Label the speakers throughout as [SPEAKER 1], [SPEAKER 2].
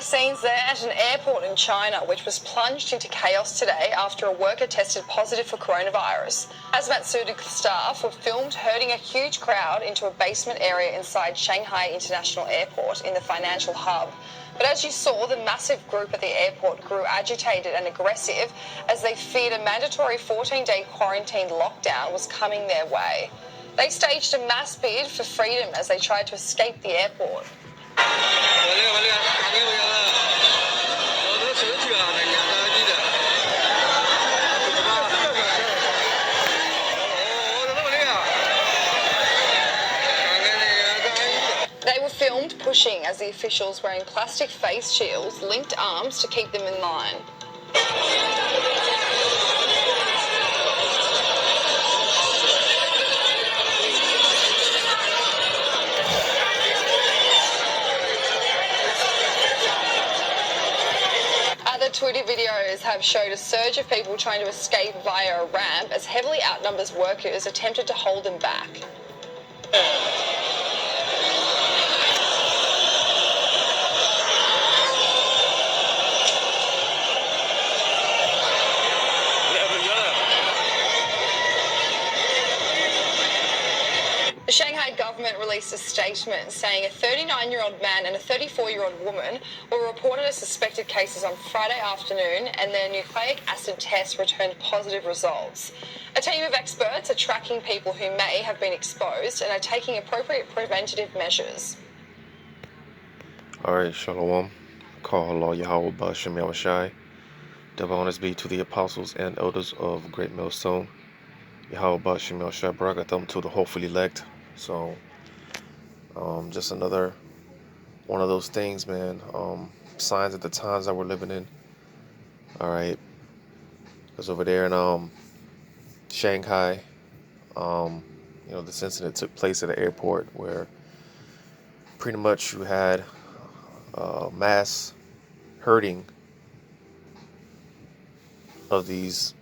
[SPEAKER 1] scenes there at an airport in China, which was plunged into chaos today after a worker tested positive for coronavirus. Hazmat suited staff were filmed herding a huge crowd into a basement area inside Shanghai International Airport in the financial hub. But as you saw, the massive group at the airport grew agitated and aggressive as they feared a mandatory 14-day quarantine lockdown was coming their way. They staged a mass bid for freedom as they tried to escape the airport. They were filmed pushing as the officials wearing plastic face shields linked arms to keep them in line. Other Twitter videos have showed a surge of people trying to escape via a ramp as heavily outnumbered workers attempted to hold them back. The Shanghai government released a statement saying a 39-year-old man and a 34-year-old woman were reported as suspected cases on Friday afternoon, and their nucleic acid tests returned positive results. A team of experts are tracking people who may have been exposed and are taking appropriate preventative measures.
[SPEAKER 2] All right, Shalom. Call Allah Yahweh Bashem Yahushai. Double honors be to the apostles and elders of Great Millstone. Yahweh Bashem Yahushai Barakatham to the hopefully elect. So, just another one of those things, man. Signs of the times that we're living in. All right. Because over there in Shanghai, this incident took place at an airport where pretty much you had mass herding of these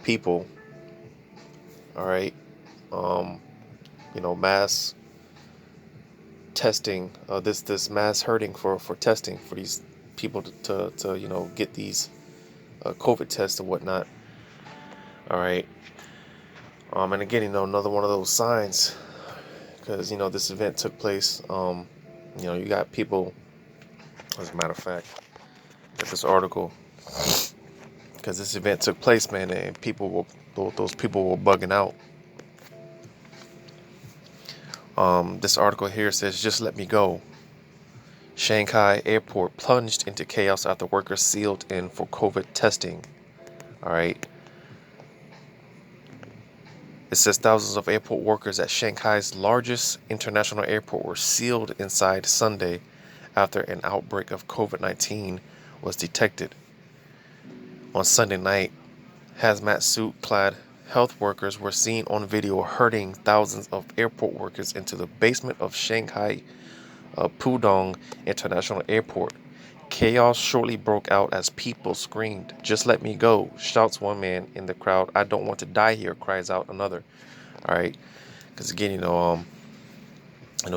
[SPEAKER 2] people. All right. Mass testing, this mass herding for testing for these people to get these COVID tests and whatnot. All right. And again, another one of those signs, because, this event took place. You got people, as a matter of fact, get this article, because this event took place, man, and those people were bugging out. This article here says, "Just let me go. Shanghai airport plunged into chaos after workers sealed in for COVID testing." All right. It says thousands of airport workers at Shanghai's largest international airport were sealed inside Sunday after an outbreak of COVID-19 was detected. On Sunday night, hazmat suit-clad health workers were seen on video herding thousands of airport workers into the basement of Shanghai Pudong International Airport. Chaos shortly broke out as people screamed, "Just let me go," shouts one man in the crowd. "I don't want to die here," cries out another. All right, because again,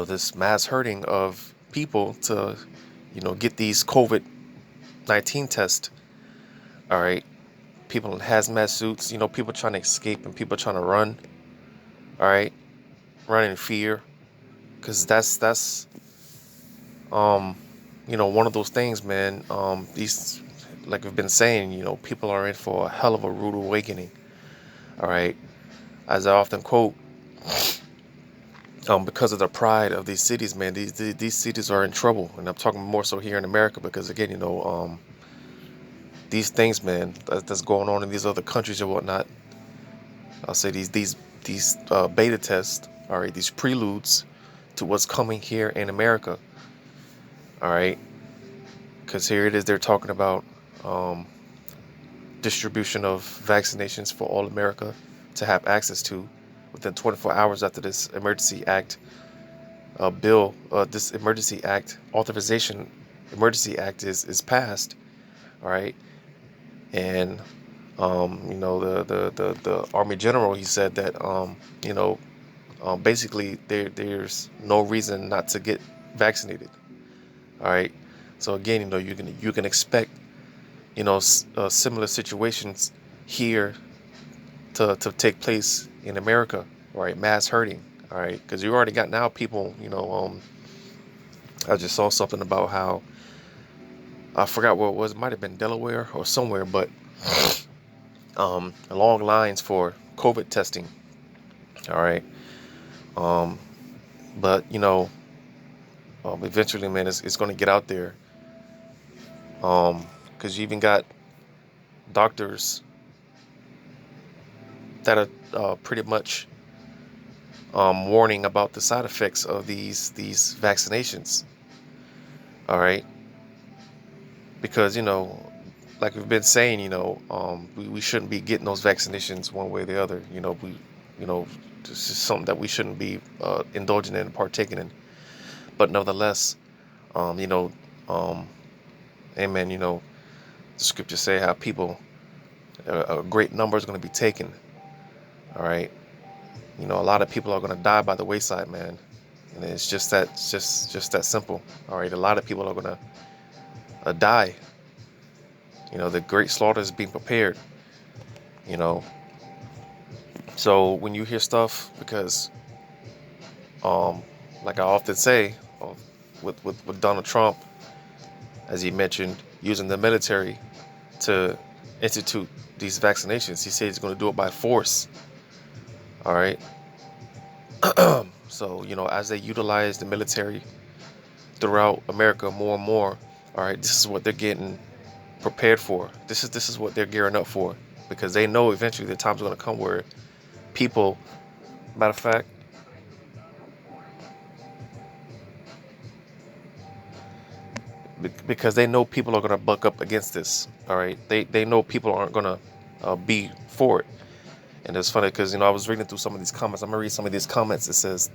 [SPEAKER 2] this mass herding of people to, get these COVID-19 tests. All right. People in hazmat suits, people trying to escape and people trying to run. All right. Run in fear. Because that's one of those things, man. These, like I've been saying, people are in for a hell of a rude awakening. All right. As I often quote, because of the pride of these cities, man, these cities are in trouble. And I'm talking more so here in America because, again, these things, man, that's going on in these other countries and whatnot. I'll say these beta tests, all right, these preludes to what's coming here in America. All right, because here it is, they're talking about distribution of vaccinations for all America to have access to within 24 hours after this Emergency Act this Emergency Act authorization Emergency Act is passed. All right. And the Army General, he said that basically there's no reason not to get vaccinated. All right. So again, you can expect, similar situations here to take place in America, right? Mass hurting, all right? Because you already got now people, I just saw something about how, I forgot where it was. It might have been Delaware or somewhere, but long lines for COVID testing, all right? Um, but eventually, man, it's going to get out there, because you even got doctors that are pretty much warning about the side effects of these vaccinations. All right, because like we've been saying, we shouldn't be getting those vaccinations one way or the other. This is something that we shouldn't be indulging in and partaking in. But nevertheless, um, you know, um, amen. The scriptures say how people, a great number is going to be taken. All right, a lot of people are going to die by the wayside, man. And it's just that simple. All right, a lot of people are going to die. The great slaughter is being prepared. You know, so when you hear stuff, because like I often say, with Donald Trump, as he mentioned, using the military to institute these vaccinations, he said he's going to do it by force. All right. So as they utilize the military throughout America more and more, all right, this is what they're getting prepared for. This is what they're gearing up for, because they know eventually the time's going to come where people, matter of fact, because they know people are going to buck up against this. All right, they know people aren't going to be for it. And it's funny because I was reading through some of these comments. I'm gonna read some of these comments. It says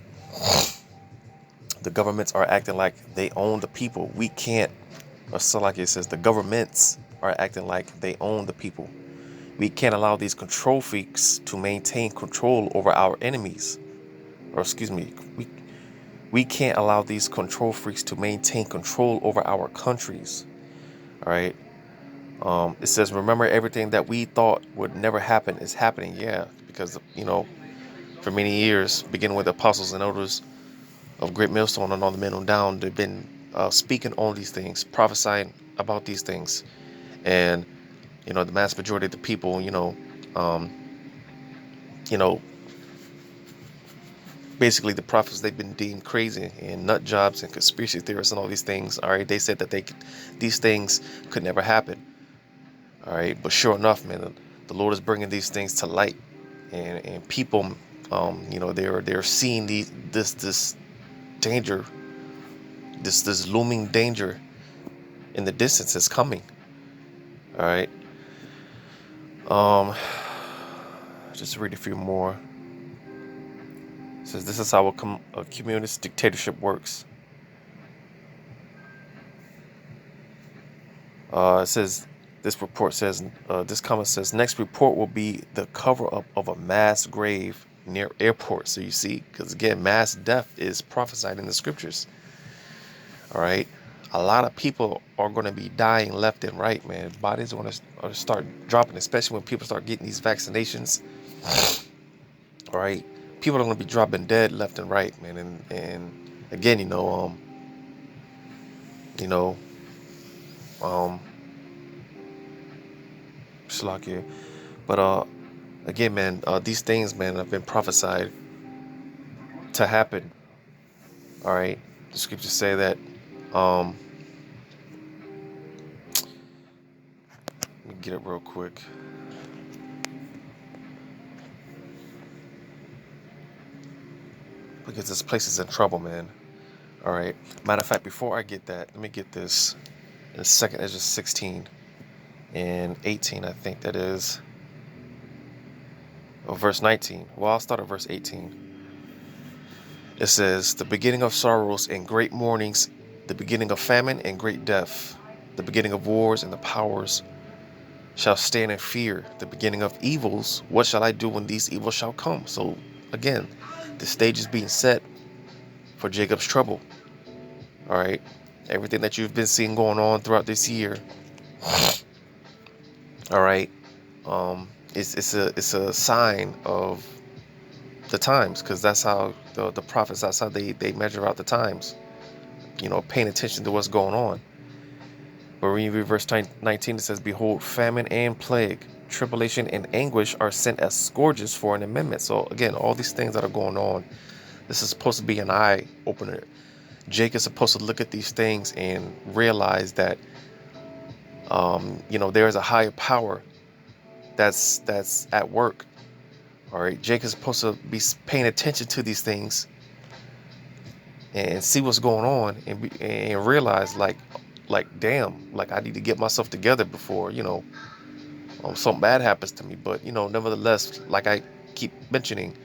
[SPEAKER 2] the governments are acting like they own the people. We can't. Or so like it says the governments are acting like they own the people. We can't allow these control freaks to maintain control over our enemies. Or excuse me, we can't allow these control freaks to maintain control over our countries. All right. It says, remember, everything that we thought would never happen is happening. Yeah, because for many years, beginning with the apostles and elders of Great Millstone and all the men on down, they've been speaking on these things, prophesying about these things. And the mass majority of the people, basically the prophets, they've been deemed crazy and nut jobs and conspiracy theorists and all these things. All right, they said that these things could never happen. All right, but sure enough, man, the Lord is bringing these things to light, and people, they're seeing this danger, this looming danger in the distance is coming. All right. Just read a few more. It says this is how a communist dictatorship works. It says this report says this comment says next report will be the cover up of a mass grave near airport. So you see, because again, mass death is prophesied in the scriptures. All right, a lot of people are going to be dying left and right, man. Bodies are going to start dropping, especially when people start getting these vaccinations. All right, people are going to be dropping dead left and right, man. And again, Shalakia. But again, man, these things, man, have been prophesied to happen. All right, the scriptures say that. Let me get it real quick. Because this place is in trouble, man. All right. Matter of fact, before I get that, let me get this. In a second, it's just 16 and 18, I think that is. Oh, verse 19. Well, I'll start at verse 18. It says, the beginning of sorrows and great mournings, the beginning of famine and great death, the beginning of wars and the powers shall stand in fear, the beginning of evils. What shall I do when these evils shall come? So again, the stage is being set for Jacob's trouble. All right. everything that you've been seeing going on throughout this year, all right, it's a sign of the times, because that's how the prophets, that's how they measure out the times, paying attention to what's going on. But when you read verse 19, it says, behold, famine and plague, tribulation and anguish are sent as scourges for an amendment. So again, all these things that are going on, this is supposed to be an eye opener. Jake is supposed to look at these things and realize that there is a higher power that's at work. All right, Jake is supposed to be paying attention to these things and see what's going on, and realize like damn, like I need to get myself together before something bad happens to me. But nevertheless, like I keep mentioning,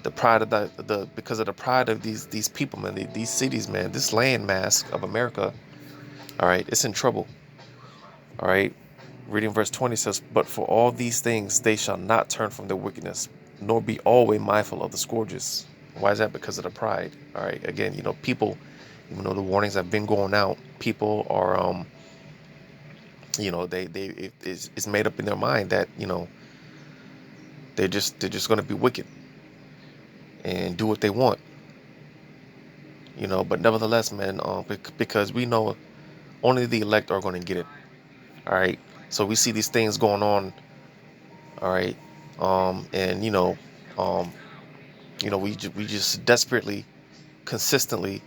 [SPEAKER 2] the pride of the because of the pride of these people, man, these cities, man, this landmass of America, all right, it's in trouble. All right, reading verse 20 says, but for all these things they shall not turn from their wickedness, nor be always mindful of the scourges. Why is that? Because of the pride. All right, again, people, even though the warnings have been going out, people are it's made up in their mind that they're just going to be wicked and do what they want, but nevertheless, man, because we know only the elect are going to get it. All right, so we see these things going on, all right, and we just desperately, consistently,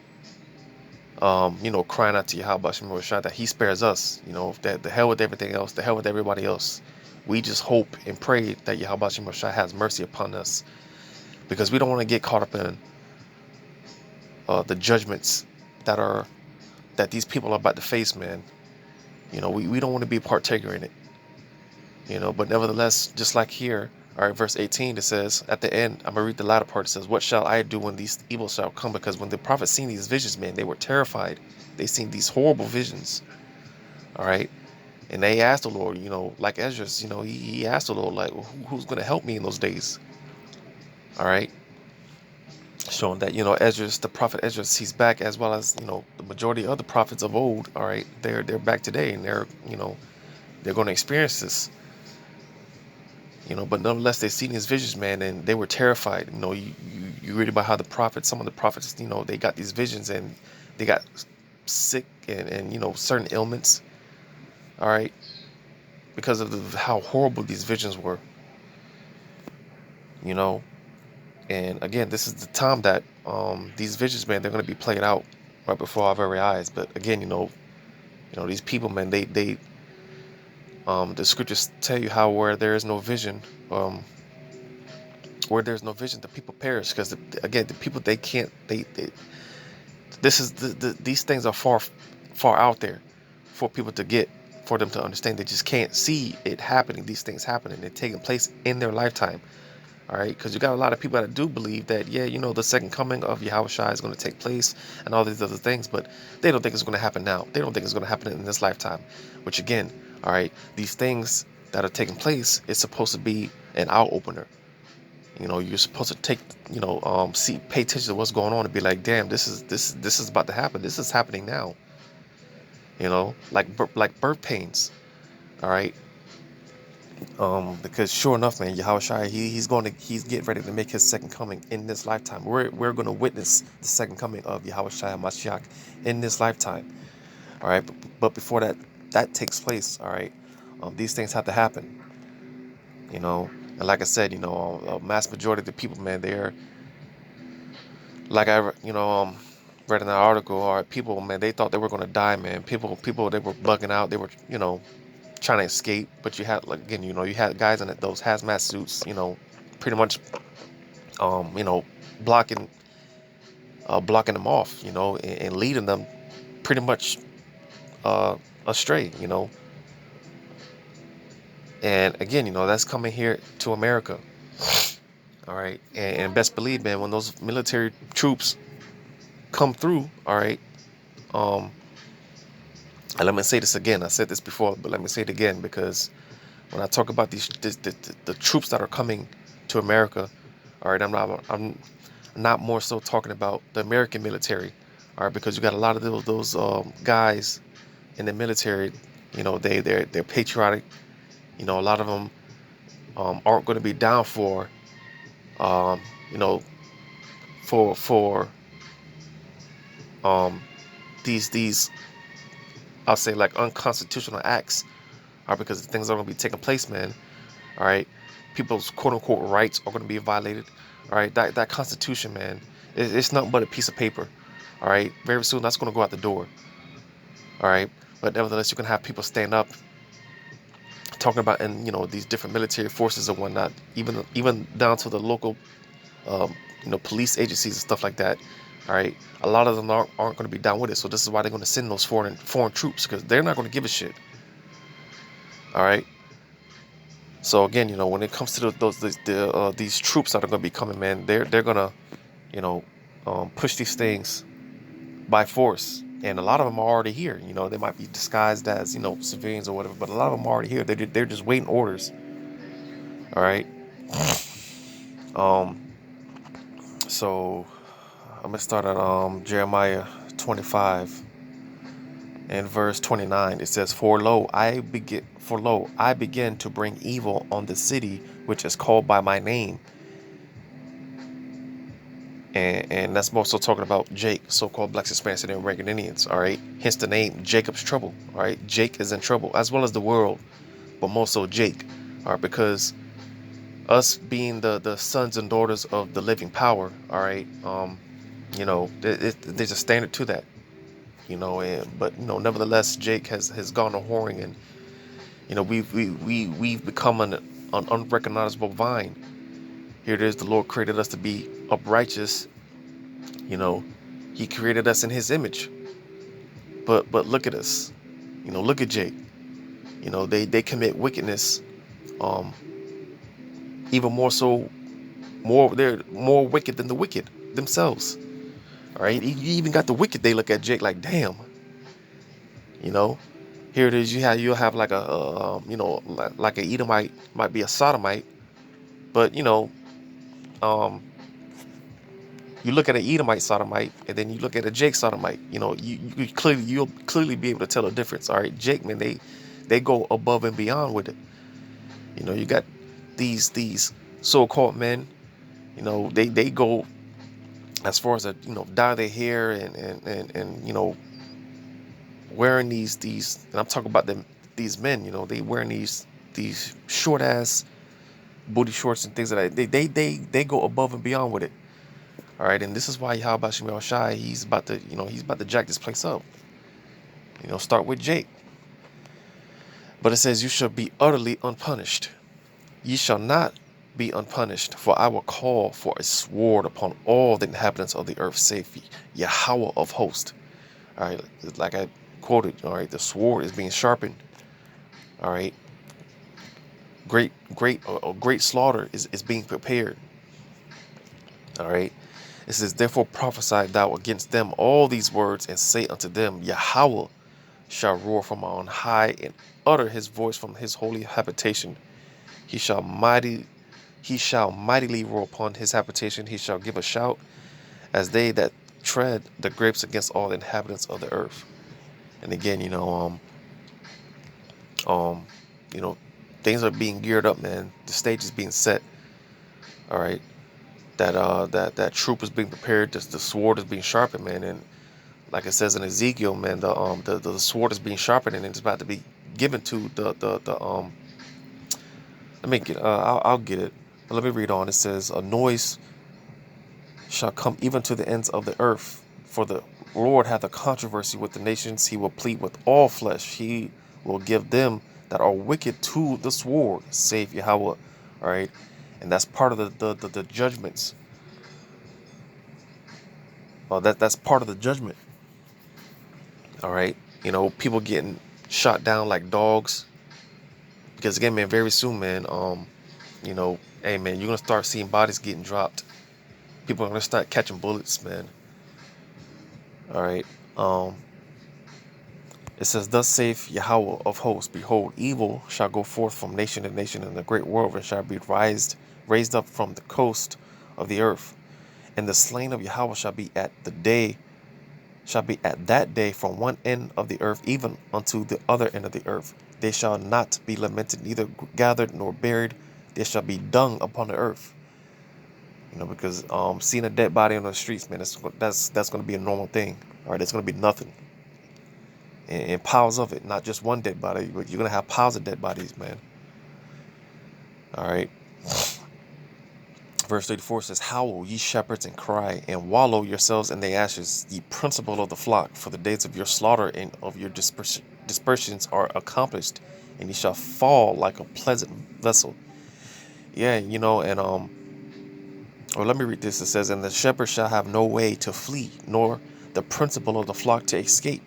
[SPEAKER 2] crying out to Yahweh Shem Rashad that he spares us, that the hell with everything else, the hell with everybody else. We just hope and pray that Yahweh Shem Rashad has mercy upon us, because we don't want to get caught up in the judgments that these people are about to face, man. We don't want to be a partaker in it, but nevertheless, just like here, all right, verse 18, it says at the end, I'm going to read the latter part. It says, what shall I do when these evils shall come? Because when the prophets seen these visions, man, they were terrified. They seen these horrible visions, all right? And they asked the Lord, like Ezra, he asked the Lord, like, who's going to help me in those days? All right? Showing that, Ezra, the prophet Ezra, he's back, as well as, the majority of the prophets of old, all right? They're back today, and they're going to experience this. But nonetheless, they seen these visions, man, and they were terrified. You read about how some of the prophets, they got these visions and they got sick and certain ailments, all right, because of how horrible these visions were, And again, this is the time that these visions, man, they're going to be played out right before our very eyes. But again, these people, man, they the scriptures tell you how where there is no vision, the people perish, because again, the people, they can't, this is these things are far out there for people to get, for them to understand. They just can't see it happening. These things happening, they're taking place in their lifetime. All right, because you got a lot of people that do believe that, yeah, the second coming of Yahushua is going to take place and all these other things, but they don't think it's going to happen now. They don't think it's going to happen in this lifetime, which again, all right, these things that are taking place is supposed to be an eye opener. You're supposed to take, pay attention to what's going on and be like, damn, this is about to happen. This is happening now. Like birth pains. All right. Because sure enough, man, Yahushua, he's getting ready to make his second coming in this lifetime. We're going to witness the second coming of Yahushua Mashiach in this lifetime. All right, but before that takes place, all right, these things have to happen. And like I said, a mass majority of the people, man, they're like I read in that article, all right, people, man, they thought they were going to die, man. People, they were bugging out. They were, trying to escape, but you had, like, again, you had guys in those hazmat suits, pretty much, blocking them off, and leading them pretty much astray, and again, that's coming here to America, all right, and best believe, man, when those military troops come through, all right, and let me say this again. I said this before, but let me say it again, because when I talk about the troops that are coming to America, all right, I'm not more so talking about the American military, All right, because you got a lot of those guys in the military. You know, they're patriotic. You know, a lot of them aren't going to be down for um, you know for um, these I'll say like unconstitutional acts, are because things are going to be taking place, man. All right, people's quote unquote rights are going to be violated. All right, that Constitution, man, it's nothing but a piece of paper. All right, very soon that's going to go out the door. All right, but nevertheless, you can have people stand up talking about, and these different military forces and whatnot, even down to the local police agencies and stuff like that. All right, a lot of them aren't going to be down with it. So this is why they're going to send those foreign troops, because they're not going to give a shit. All right. So again, when it comes to these troops that are going to be coming, man, they're gonna push these things by force, and a lot of them are already here. They might be disguised as civilians or whatever, but a lot of them are already here. They're just waiting orders. All right. So I'm gonna start at Jeremiah 25 and verse 29. It says, For lo, I begin to bring evil on the city which is called by my name. And that's also talking about Jake, so-called Blacks, Hispanics, and American Indians. All right, hence the name Jacob's Trouble. All right, Jake is in trouble, as well as the world, but more so Jake. All right, because us being the sons and daughters of the living power. All right, there's a standard to that. But nevertheless, Jake has gone a whoring, and we've become an unrecognizable vine. Here it is, the Lord created us to be uprighteous. He created us in his image. But look at us. Look at Jake. They commit wickedness. Even more so, they're more wicked than the wicked themselves. All right, you even got the wicked. They look at Jake like, damn. Here it is. You'll have like like an Edomite might be a Sodomite, but you look at an Edomite sodomite, and then you look at a Jake sodomite. You'll clearly be able to tell the difference. All right, Jake, man, they go above and beyond with it. You got these so-called men. They go as far as dye their hair and wearing these. And I'm talking about these men. They wearing these short ass booty shorts and things like that. They go above and beyond with it. All right, and this is why Yahweh Shem Shai, he's about to jack this place up. Start with Jake. But it says, you shall be utterly unpunished. Ye shall not be unpunished, for I will call for a sword upon all the inhabitants of the earth, saith Yahweh of hosts. All right, like I quoted, all right, the sword is being sharpened. All right, great slaughter is being prepared. All right. It says, therefore prophesy thou against them all these words, and say unto them, Yahweh shall roar from on high, and utter his voice from his holy habitation. He shall mightily roar upon his habitation. He shall give a shout as they that tread the grapes against all the inhabitants of the earth. And again, things are being geared up, man. The stage is being set. All right. That troop is being prepared. The sword is being sharpened, man, and like it says in Ezekiel, man, the sword is being sharpened, and it's about to be given to the. Let me get. I'll get it. But let me read on. It says, a noise shall come even to the ends of the earth, for the Lord hath a controversy with the nations. He will plead with all flesh. He will give them that are wicked to the sword, saith Yahweh. All right. And that's part of the judgments. That's part of the judgment. All right. People getting shot down like dogs. Because again, man, very soon, man, hey, man, you're going to start seeing bodies getting dropped. People are going to start catching bullets, man. All right. It says, thus saith Yahweh of hosts, behold, evil shall go forth from nation to nation, and the great whirlwind shall be raised up from the coast of the earth. And the slain of Yahweh shall be at the day, shall be at that day from one end of the earth even unto the other end of the earth. They shall not be lamented, neither gathered nor buried. They shall be dung upon the earth. Because seeing a dead body on the streets, man, that's going to be a normal thing. All right, it's going to be nothing. And piles of it, not just one dead body, but you're going to have piles of dead bodies, man. All right. Verse 34 says, Howl, ye shepherds, and cry, and wallow yourselves in the ashes, ye principal of the flock, for the days of your slaughter and of your dispersions are accomplished, and ye shall fall like a pleasant vessel. Yeah, and or let me read this. It says, and the shepherd shall have no way to flee, nor the principal of the flock to escape.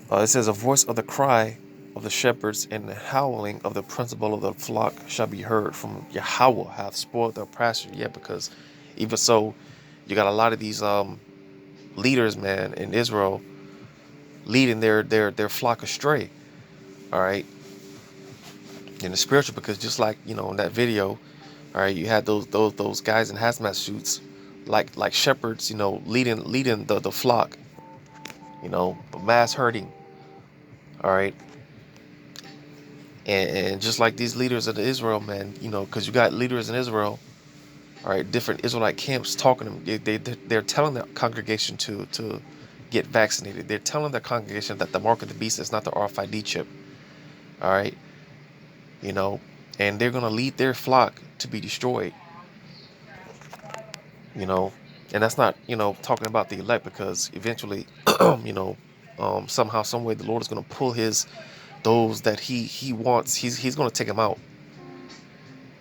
[SPEAKER 2] It says, a voice of the cry of the shepherds and the howling of the principal of the flock shall be heard from Yahweh hath spoiled their pasture. Yeah, because even so, you got a lot of these leaders, man, in Israel leading their flock astray. All right, in the spiritual, because just like in that video, all right, you had those guys in hazmat suits, like shepherds, leading the flock, mass herding. All right. And just like these leaders of Israel, man, because you got leaders in Israel, all right, different Israelite camps talking to them. They're telling their congregation to get vaccinated. They're telling their congregation that the mark of the beast is not the RFID chip. All right, and they're going to lead their flock to be destroyed. And that's not, talking about the elect, because eventually, somehow, some way, the Lord is going to pull those that he wants. He's going to take them out.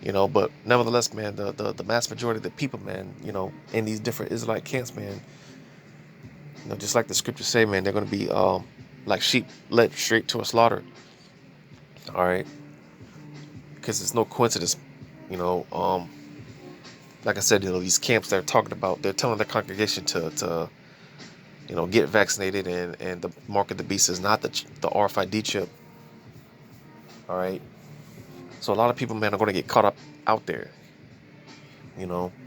[SPEAKER 2] But nevertheless, man, the mass majority of the people, man, in these different Israelite camps, man, just like the scriptures say, man, they're going to be like sheep led straight to a slaughter. All right, because it's no coincidence, like I said, these camps they're talking about, they're telling their congregation to get vaccinated, and the mark of the beast is not the RFID chip. All right. So a lot of people, man, are going to get caught up out there. It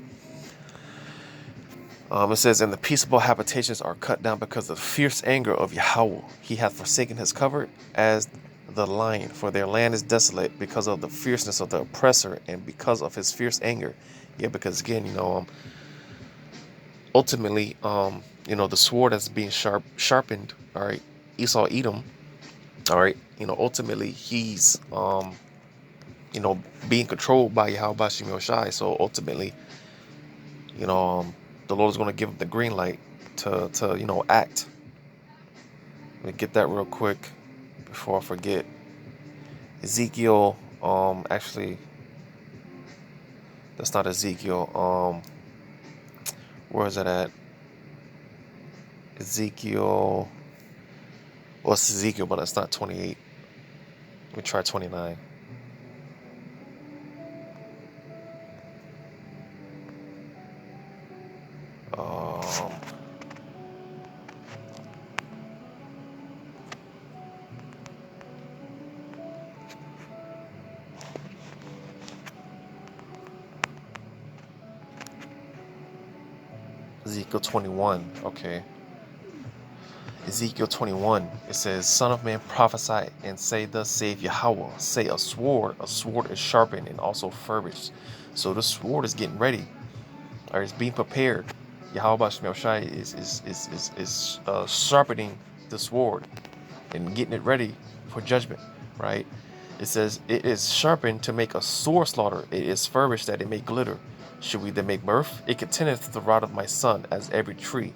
[SPEAKER 2] says, and the peaceable habitations are cut down because of the fierce anger of Yahweh. He hath forsaken his covert as the lion, for their land is desolate because of the fierceness of the oppressor and because of his fierce anger. Yeah, because again, ultimately, the sword that's being sharpened, all right, Esau Edom, all right, ultimately he's being controlled by Yahweh Bashim Yoshai. So ultimately, the Lord is going to give him the green light to act. Let me get that real quick before I forget. Ezekiel, actually, that's not Ezekiel. Where is it at? Ezekiel. Well, it's Ezekiel, but it's not 28. Let me try 29. Ezekiel 21. Okay. Ezekiel 21. It says, Son of man, prophesy and say, thus saith Yahweh. Say, a sword is sharpened and also furbished. So the sword is getting ready, or it's being prepared. Yahweh Bashim Shai is sharpening the sword and getting it ready for judgment, right? It says, it is sharpened to make a sore slaughter. It is furbished that it may glitter. Should we then make mirth? It contendeth the rod of my son as every tree.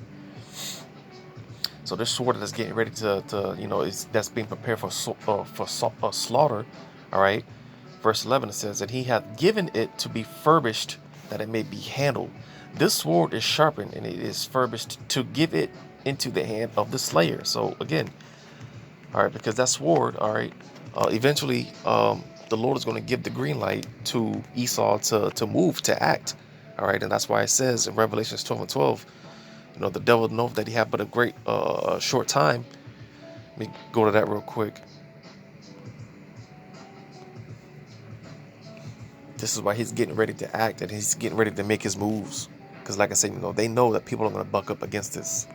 [SPEAKER 2] So this sword that's getting ready that's being prepared for slaughter. All right. Verse 11, it says, and he hath given it to be furbished that it may be handled. This sword is sharpened and it is furbished to give it into the hand of the slayer. So again, all right, because that sword, all right, eventually the Lord is going to give the green light to Esau to move, to act. All right. And that's why it says in Revelations 12:12, the devil knows that he had but a great short time. Let me go to that real quick. This is why he's getting ready to act, and he's getting ready to make his moves. Because like I said, they know that people are going to buck up against this.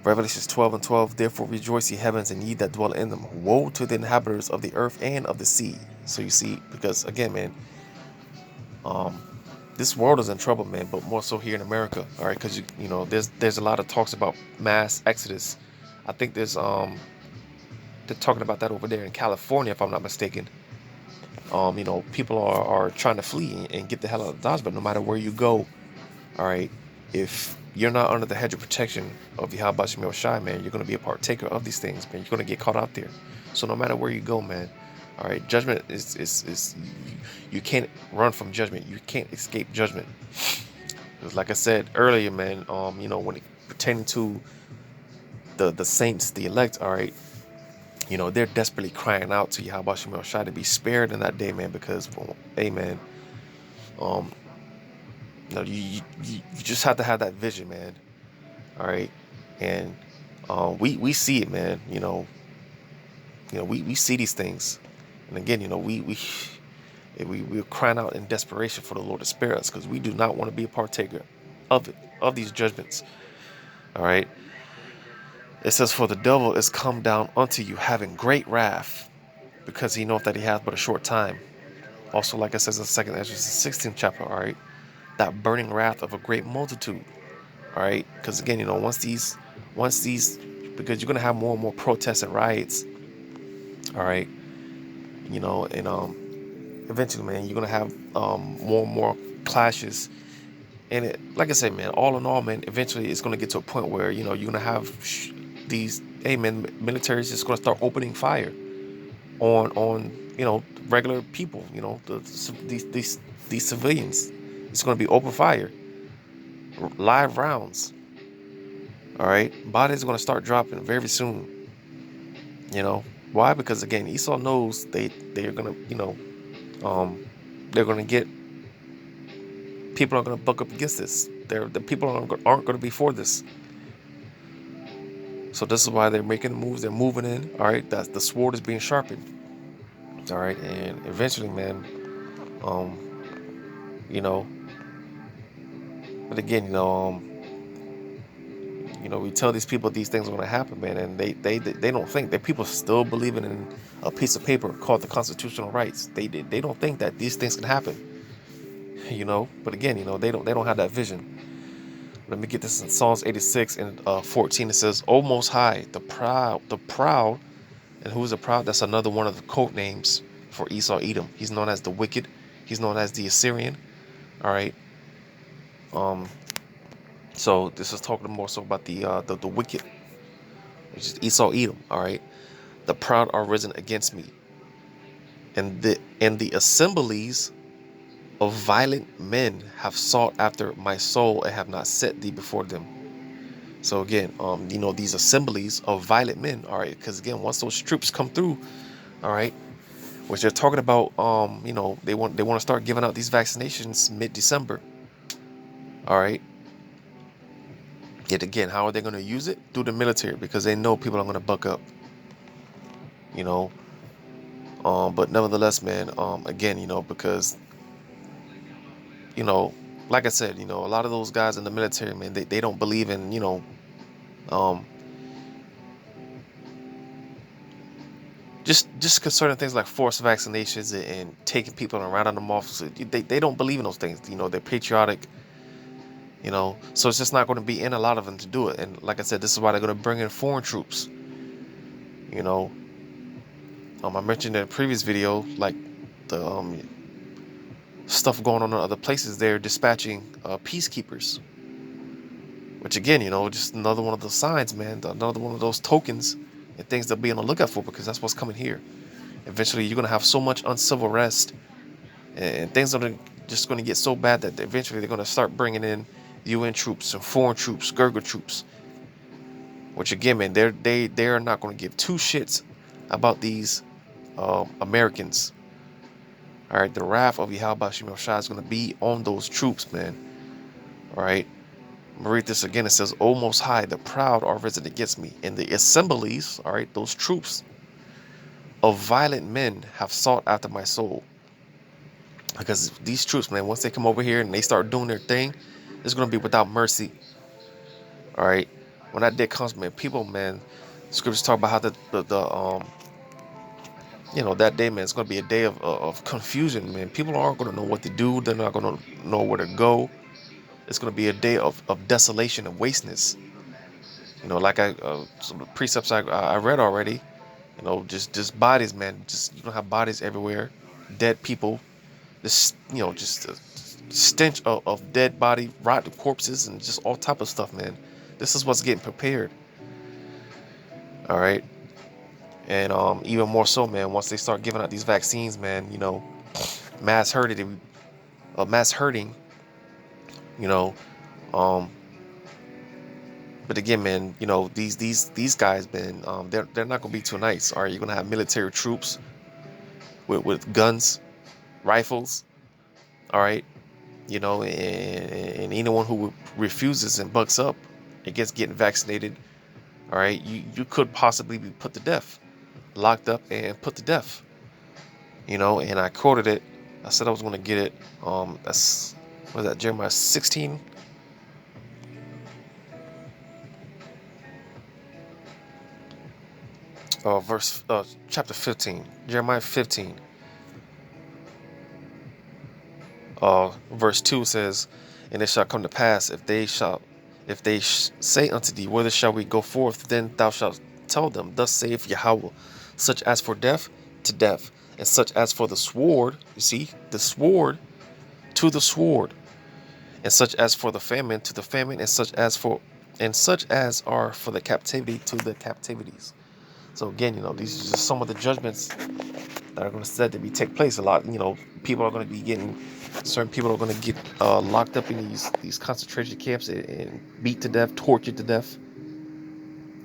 [SPEAKER 2] Revelations 12:12, therefore rejoice ye heavens and ye that dwell in them. Woe to the inhabitants of the earth and of the sea. So you see, because again, man, this world is in trouble, man, but more so here in America, all right? Because there's a lot of talks about mass exodus. I think they're talking about that over there in California, if I'm not mistaken. People are trying to flee and get the hell out of Dodge, but no matter where you go, all right, if you're not under the hedge of protection of Yahweh Shem Shai, man, you're going to be a partaker of these things, man. You're going to get caught out there. So no matter where you go, man, all right, judgment is you can't run from judgment. You can't escape judgment. Because like I said earlier, man, when it pertaining to the saints, the elect, all right, they're desperately crying out to Yahweh Shem Shai to be spared in that day, man, because, hey, man, you just have to have that vision, man. All right, and we see it, man. We see these things, and again, we're crying out in desperation for the Lord to spare us, because we do not want to be a partaker of it, of these judgments. All right. It says, for the devil is come down unto you, having great wrath, because he knoweth that he hath but a short time. Also, like it says in 2 Ezra, the 16th chapter, all right, that burning wrath of a great multitude. All right, because again, once these, because you're gonna have more and more protests and riots. All right, and eventually, man, you're gonna have more and more clashes. And like I said, man, all in all, man, eventually it's gonna get to a point where you're gonna have these, hey, man, military's just gonna start opening fire on regular people, these civilians. It's gonna be open fire, live rounds. All right, bodies are going to start dropping very soon. Why? Because again, Esau knows they're going to, they're going to get, people are going to buck up against this. The people aren't going to be for this. So this is why they're making moves. They're moving in. All right, that's the sword is being sharpened. All right, and eventually, man, but again, we tell these people these things are going to happen, man, and they don't think that people still believing in a piece of paper called the constitutional rights. They don't think that these things can happen, But again, they don't have that vision. Let me get this in Psalms 86 and 14. It says, "O Most High, the proud, and who is the proud?" That's another one of the code names for Esau Edom. He's known as the wicked. He's known as the Assyrian. All right. So this is talking more so about the wicked, which is Esau Edom. All right, the proud are risen against me, and the assemblies of violent men have sought after my soul and have not set thee before them. So again, these assemblies of violent men. All right, because again, once those troops come through, all right, which they're talking about, they want to start giving out these vaccinations mid-December. All right. Yet again, how are they going to use it? Through the military, because they know people are going to buck up. But nevertheless, man, again, because, like I said, a lot of those guys in the military, man, they don't believe in, just concerning things like forced vaccinations and taking people and rounding them off. So they don't believe in those things. They're patriotic. So it's just not going to be in a lot of them to do it. And like I said, this is why they're going to bring in foreign troops. I mentioned in a previous video, like the stuff going on in other places. They're dispatching peacekeepers, which again, just another one of those signs, man. Another one of those tokens and things to be on the lookout for, because that's what's coming here. Eventually, you're going to have so much uncivil unrest, and things are just going to get so bad that eventually they're going to start bringing in UN troops and foreign troops, Gurkha troops, which again, man, they're not going to give two shits about these Americans. All right, the wrath of Yahweh Shem Shai is going to be on those troops, man. All right, I'm gonna read this again. It says, "O Most High, the proud are risen against me, and the assemblies, all right, those troops of violent men have sought after my soul." Because these troops, man, once they come over here and they start doing their thing, It's going to be without mercy. All right. When that day comes, man, people, man, scriptures talk about how that day, man, it's going to be a day of confusion, man. People aren't going to know what to do. They're not going to know where to go. It's going to be a day of desolation and wasteness. Like some of the precepts I read already, just bodies, man. Just, you don't have bodies everywhere. Dead people. Just, just a stench of dead body, rotten corpses, and just all type of stuff, man. This is what's getting prepared. All right. And even more so, man, once they start giving out these vaccines, man, mass hurting, you know, um, but again, man, these guys, man, they're not gonna be too nice. All right, you're gonna have military troops with guns, rifles. All right, and anyone who refuses and bucks up against getting vaccinated, all right, you could possibly be put to death, locked up and put to death. And I quoted it. I said I was gonna get it. That's what is that, Jeremiah 16. Chapter 15, Jeremiah 15, verse 2 says, "And it shall come to pass, if they say unto thee, whither shall we go forth? Then thou shalt tell them, thus saith Yahweh, such as for death, to death, and such as for the sword," you see, the sword, to the sword, "and such as for the famine, to the famine, and such as are for the captivity, to the captivities." So again, these are just some of the judgments that are going to said to be take place. A lot, people are going to be certain people are going to get locked up in these concentration camps and beat to death, tortured to death.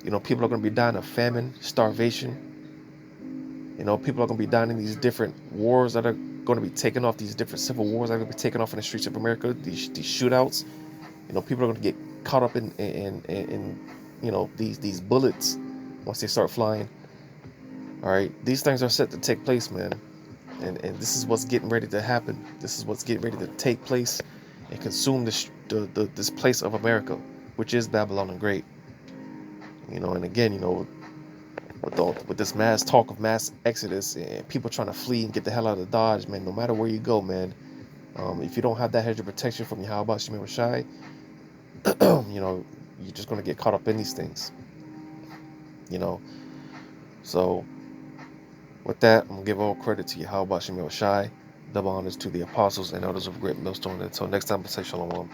[SPEAKER 2] People are going to be dying of famine, starvation. People are going to be dying in these different wars that are going to be taken off, these different civil wars that are going to be taken off in the streets of America, these shootouts. People are going to get caught up in these bullets once they start flying. All right, these things are set to take place, man, and this is what's getting ready to happen. This is what's getting ready to take place and consume this place of America, which is Babylon the Great. And again, with this mass talk of mass exodus and people trying to flee and get the hell out of Dodge, man, no matter where you go, man, if you don't have that hedge of protection from Yahweh Shemir Shai, you're just going to get caught up in these things. So with that, I'm going to give all credit to Yahweh Shemir Shai, double honors to the apostles and elders of Great Millstone. Until next time, I say shalom.